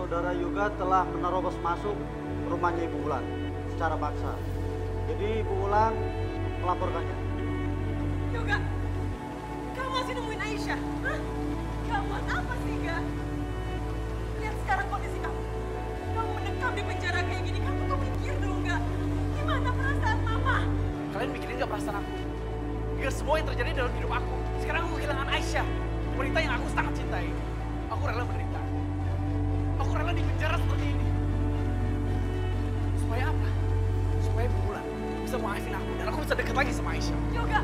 saudara Yoga telah menerobos masuk rumahnya Ibu Wulan secara paksa. Jadi Ibu Wulan melaporkannya. Yoga, kamu masih nemuin Aisyah? Hah? Kamu buat apa sih, Ga? Lihat sekarang kondisi kamu. Kamu mendekam di penjara kayak gini, kamu tuh mikir dong, Ga? Gimana perasaan Mama? Kalian mikirin gak perasaan aku? Gak semua yang terjadi dalam hidup aku. Sekarang aku kehilangan Aisyah, wanita yang aku sangat cintai. Aku rela menderita. Aku rela di penjara seperti ini. Supaya apa? Supaya Bu Wulan bisa maafin aku dan aku bisa deket lagi sama Aisyah. Yoga,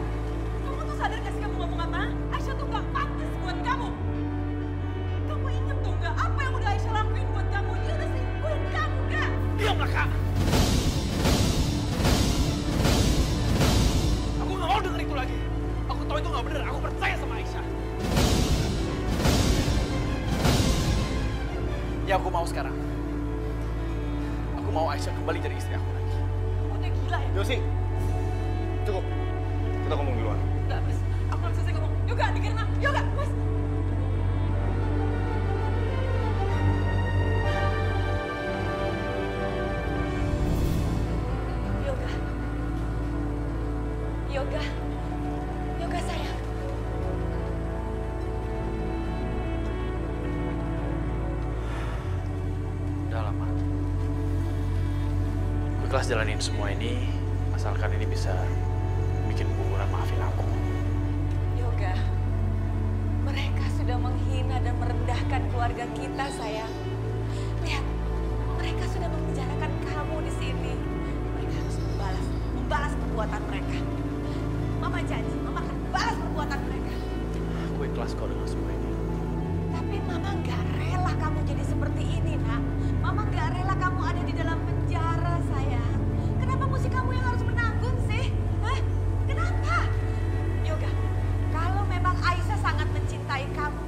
kamu tuh sadar gak sih kamu ngomong apa? Aisyah tuh gak pantas buat kamu. Kamu inget tuh gak apa yang udah Aisyah lakuin buat kamu? Dia udah selingkuhin kamu, Ga? Diamlah, Kak! Aku gak mau denger itu lagi. Aku tahu itu gak bener. Aku percaya sama Aisyah. Ya aku mau sekarang. Aku mau Aisyah kembali jadi istri aku lagi. Kamu udah gila ya? Yosi, cukup. Kita ngomong di luar. Enggak, Mas. Aku belum selesai ngomong. Yoga, dengerin aku. Yoga, Mas. Yoga. Yoga. Yoga, sayang. Udah lama. Gue ikhlas jalanin semua ini, asalkan ini bisa bikin Bu Wulan maafin aku. Yoga, mereka sudah menghina dan merendahkan keluarga kita, sayang. Lihat, mereka sudah memenjarakan kamu di sini. Mereka harus membalas perbuatan mereka. Mama janji, Mama akan balas perbuatan mereka. Gue ikhlas kok dengan semua ini. Tapi Mama nggak rela kamu jadi seperti ini, Nak. Mama nggak rela kamu ada di dalam penjara, sayang. Kenapa mesti kamu yang harus menanggung sih? Hah? Kenapa? Yoga, kalau memang Aisyah sangat mencintai kamu,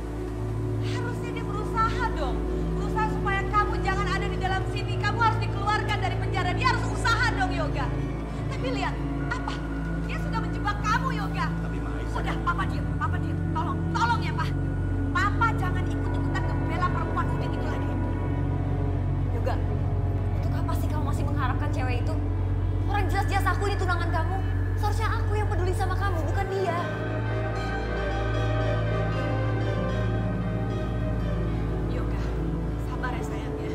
harusnya dia berusaha dong. Berusaha supaya kamu jangan ada di dalam sini. Kamu harus dikeluarkan dari penjara. Dia harus usaha dong, Yoga. Tapi lihat, apa? Dia sudah menjebak kamu, Yoga. Tapi Ma Aisyah... Udah, Papa diam. Tolong ya, Pak. Papa jangan ikut-ikutan ngebela perempuan udik itu lagi. Yoga, untuk apa sih kamu masih mengharapkan cewek itu? Orang jelas-jelas aku ini tunangan kamu. Seharusnya aku yang peduli sama kamu, bukan dia. Yoga, sabar ya sayang ya.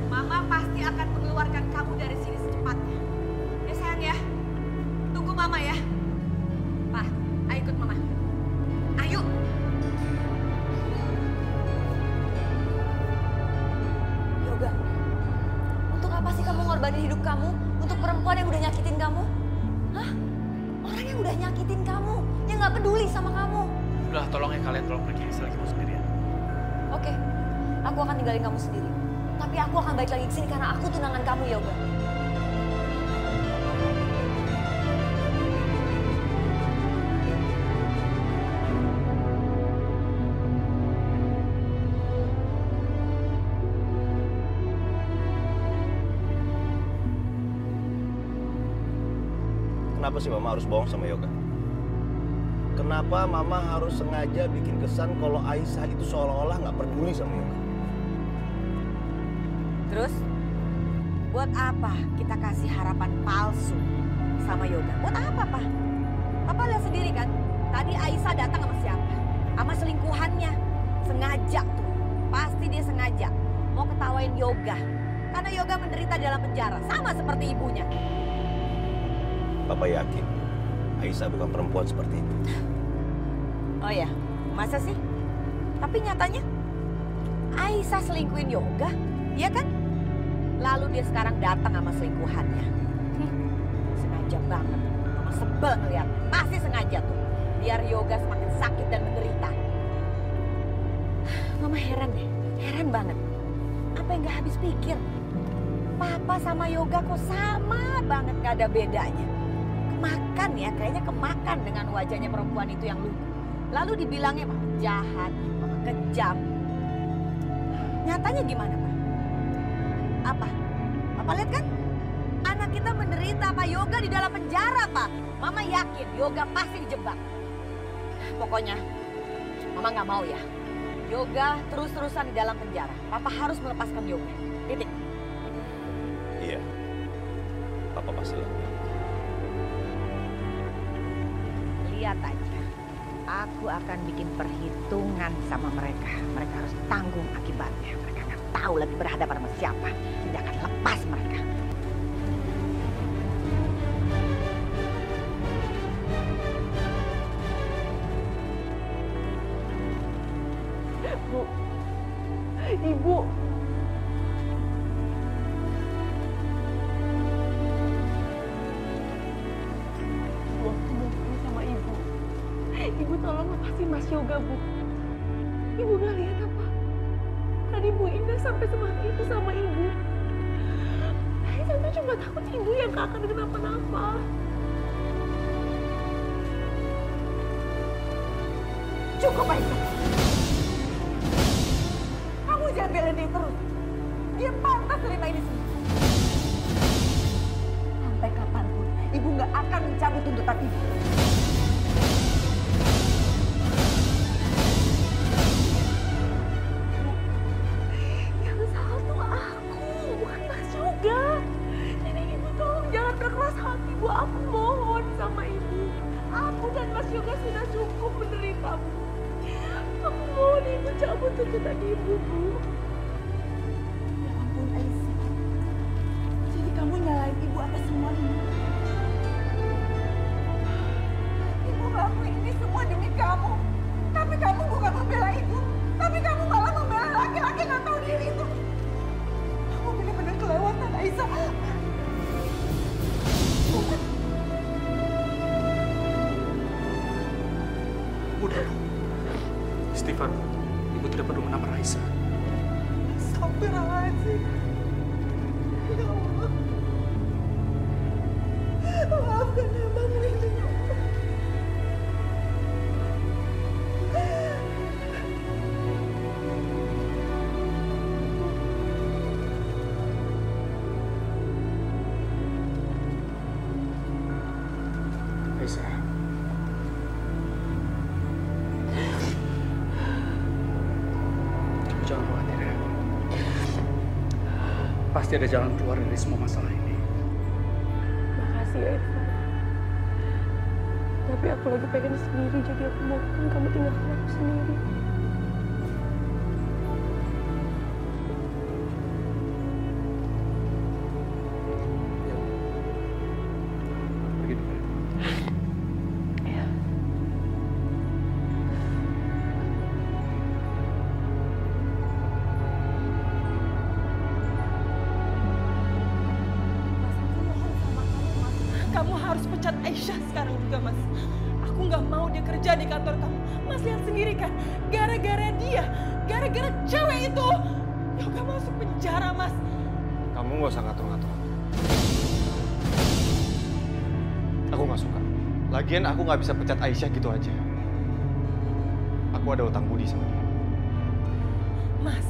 Mama pasti akan mengeluarkan kamu dari sini secepatnya. Ya sayang ya. Tunggu Mama ya. Pak, ayo ikut Mama. Ayo. Yoga, untuk apa sih kamu ngorbanin hidup kamu untuk perempuan yang udah nyakitin kamu? Hah? Orang yang udah nyakitin kamu, yang gak peduli sama kamu. Udah, tolong ya kalian tolong pergi selagi mau sendirian. Oke, aku akan tinggalin kamu sendiri. Tapi aku akan balik lagi ke sini karena aku tunangan kamu, Yoga. Kenapa sih Mama harus bohong sama Yoga? Kenapa Mama harus sengaja bikin kesan kalau Aisyah itu seolah-olah nggak peduli sama Yoga? Terus, buat apa kita kasih harapan palsu sama Yoga? Buat apa, Pak? Papa lihat sendiri kan, tadi Aisyah datang sama siapa? Sama selingkuhannya. Sengaja tuh, pasti dia sengaja mau ketawain Yoga. Karena Yoga menderita dalam penjara, sama seperti ibunya. Papa yakin Aisyah bukan perempuan seperti itu. Oh ya, masa sih? Tapi nyatanya Aisyah selingkuhin Yoga, iya kan? Lalu dia sekarang datang sama selingkuhannya. Sengaja banget. Mama sebel ngeliat. Pasti sengaja tuh. Biar Yoga semakin sakit dan menderita. Mama heran deh. Heran banget. Apa yang gak habis pikir? Papa sama Yoga kok sama banget, gak ada bedanya. Kemakan ya, kayaknya kemakan dengan wajahnya perempuan itu yang lugu. Lalu dibilangnya mama jahat, mama kejam. Nyatanya gimana, Pak? Apa? Papa lihat kan? Anak kita menderita, Pak. Yoga di dalam penjara, Pak. Mama yakin Yoga pasti dijebak. Pokoknya, Mama nggak mau ya. Yoga terus-terusan di dalam penjara. Papa harus melepaskan Yoga. Titik. Iya. Papa pasti lakukan. Lihat aja. Aku akan bikin perhitungan sama mereka. Mereka harus tanggung akibatnya. Mereka akan tahu lagi berhadapan sama siapa. Tidak akan lepas mereka. Bu, Ibu. Bu, aku mohon sama Ibu. Ibu tolong lepasin Mas Yoga, Bu. Ibu gak lihat apa? Tadi Bu Indah sampai semangat itu sama Ibu. Saya tuh cuma takut Ibu yang gak akan kenapa-napa. Cukup, Aisyah. Kamu jangan belain dia terus. Dia pantas terima ini semua. Sampai kapanpun, Ibu nggak akan mencabut tuntutan Ibu. Yang salah tuh aku, bukan Mas Yoga. Jadi Ibu tolong jangan berkeras hati, Bu. Aku mohon sama Ibu. Aku dan Mas Yoga sudah cukup menderita, Bu. Aku mohon Ibu cabut tuntutan Ibu, Bu. Ya ampun, Aisyah. Jadi kamu nyalain Ibu atas semua ini? Ibu ngelakuin ini semua demi kamu. Tapi kamu bukan membela Ibu. Tapi kamu malah membela laki-laki nggak tahu diri itu. Kamu benar-benar kelewatan, Aisyah. Udah, Stefan, ibu tidak perlu menampar Aisyah. Astagfirullahaladzim. Ya Allah. Maafkan hambamu ini, ya Allah. Aisyah. Kamu jangan khawatir ya. Pasti ada jalan keluar dari semua masalah ini. Makasih ya, Irfan. Tapi aku lagi pengen sendiri, jadi aku mohon kamu tinggalkan aku sendiri. Pergi dulu. Ya. Kamu harus pecat Aisyah sekarang juga, Mas. Aku nggak mau dia kerja di kantor kamu. Mas lihat sendiri kan, gara-gara dia, gara-gara cewek itu, Yoga masuk penjara, Mas. Kamu nggak usah ngatur-ngatur. Aku nggak suka. Lagian aku nggak bisa pecat Aisyah gitu aja. Aku ada utang budi sama dia. Mas,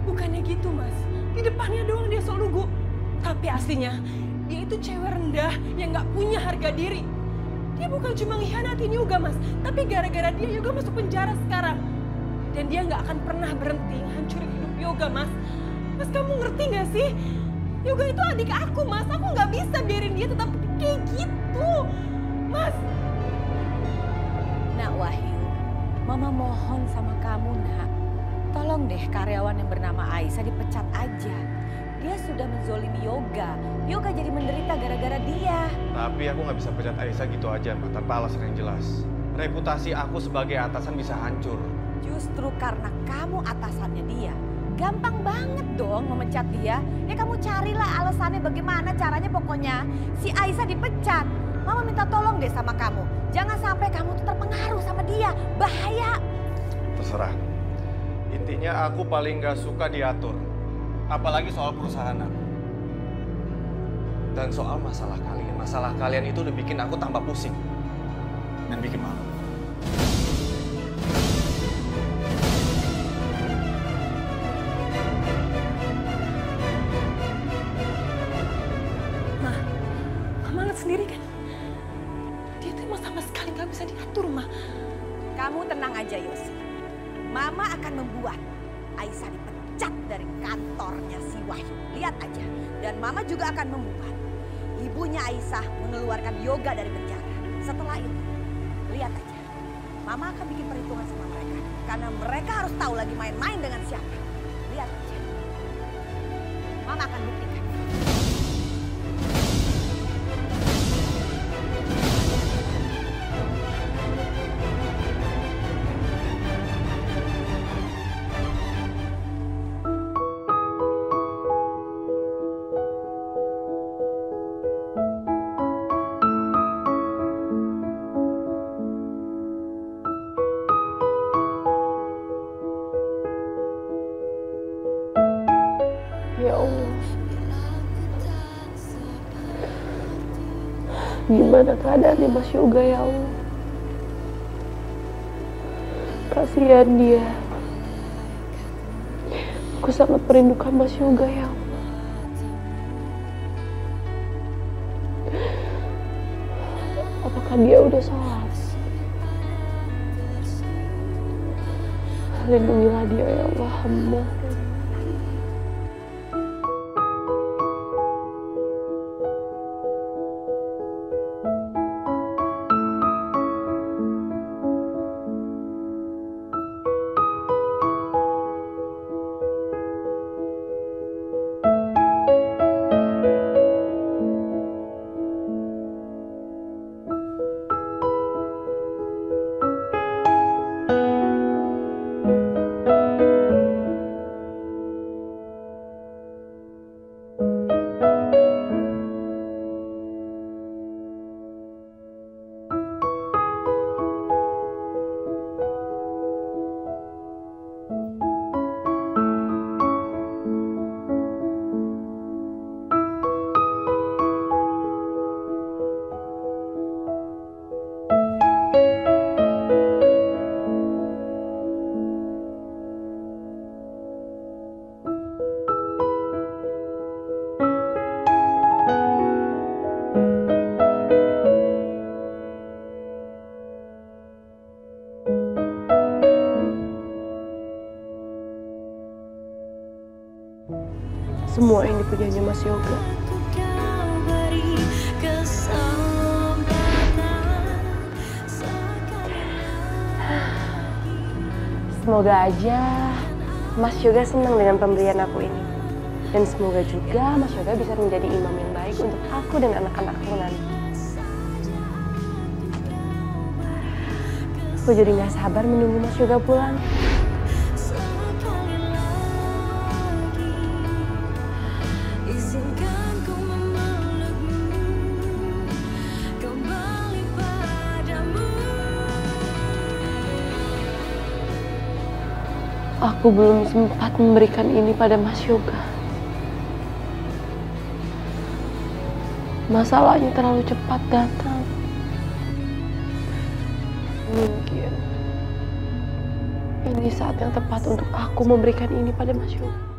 bukannya gitu, Mas. Di depannya doang dia sok lugu. Tapi aslinya, dia itu cewek rendah yang nggak punya harga diri. Dia bukan cuma ngkhianatin Yoga, Mas. Tapi gara-gara dia, Yoga masuk penjara sekarang. Dan dia nggak akan pernah berhenti hancurin hidup Yoga, Mas. Mas, kamu ngerti nggak sih? Yoga itu adik aku, Mas. Aku nggak bisa biarin dia tetap kayak gitu. Mas. Nak Wahyu, Mama mohon sama kamu, Nak. Tolong deh karyawan yang bernama Aisyah dipecat aja. Dia sudah menzolimi Yoga. Yoga jadi menderita gara-gara dia. Tapi aku nggak bisa pecat Aisyah gitu aja, Mbak, tanpa alasan yang jelas. Reputasi aku sebagai atasan bisa hancur. Justru karena kamu atasannya dia, gampang banget dong memecat dia. Ya kamu carilah alasannya bagaimana caranya, pokoknya si Aisyah dipecat. Mama minta tolong deh sama kamu. Jangan sampai kamu tuh terpengaruh sama dia. Bahaya. Terserah. Intinya aku paling nggak suka diatur. Apalagi soal perusahaan aku. Dan soal masalah kalian. Masalah kalian itu udah bikin aku tambah pusing. Dan bikin malu. Mama lihat sendiri kan. Dia tuh emang sama sekali nggak bisa diatur, Ma. Kamu tenang aja, Yosi. Mama akan membuat Aisyah dipecat dari kantornya si Wahyu. Lihat aja. Dan Mama juga akan membuat ibunya Aisyah mengeluarkan Yoga dari penjara. Setelah itu, lihat aja. Mama akan bikin perhitungan sama mereka. Karena mereka harus tahu lagi main-main dengan siapa. Lihat aja. Mama akan buktikan. Ya Allah, gimana keadaannya Mas Yoga ya Allah? Kasihan dia. Aku sangat merindukan Mas Yoga ya Allah. Apakah dia udah sholat? Lindungilah dia ya Allah, hamba. Semua yang dipunyanya Mas Yoga. Semoga aja Mas Yoga senang dengan pemberian aku ini. Dan semoga juga Mas Yoga bisa menjadi imam yang baik untuk aku dan anak-anakku nanti. Aku jadi gak sabar menunggu Mas Yoga pulang. Aku belum sempat memberikan ini pada Mas Yoga. Masalahnya terlalu cepat datang. Mungkin ini saat yang tepat untuk aku memberikan ini pada Mas Yoga.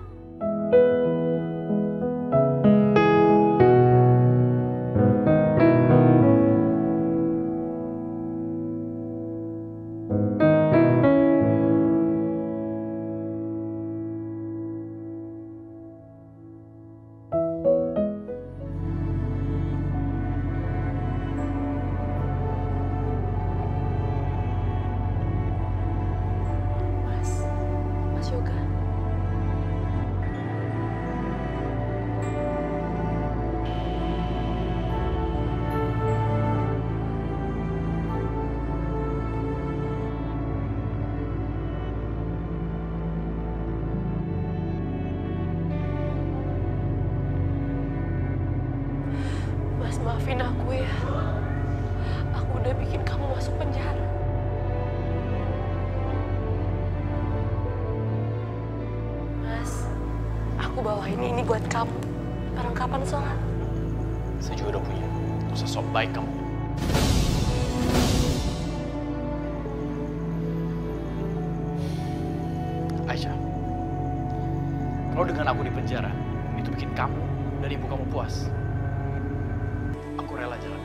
Yoga. Mas, maafin aku ya. Aku udah bikin kamu masuk penjara. Aku bawain ini buat kamu. Perlengkapan sholat. Saya juga udah punya. Gak usah sok baik kamu. Aisyah, kalau dengan aku di penjara, itu bikin kamu dan ibu kamu puas. Aku rela jalan.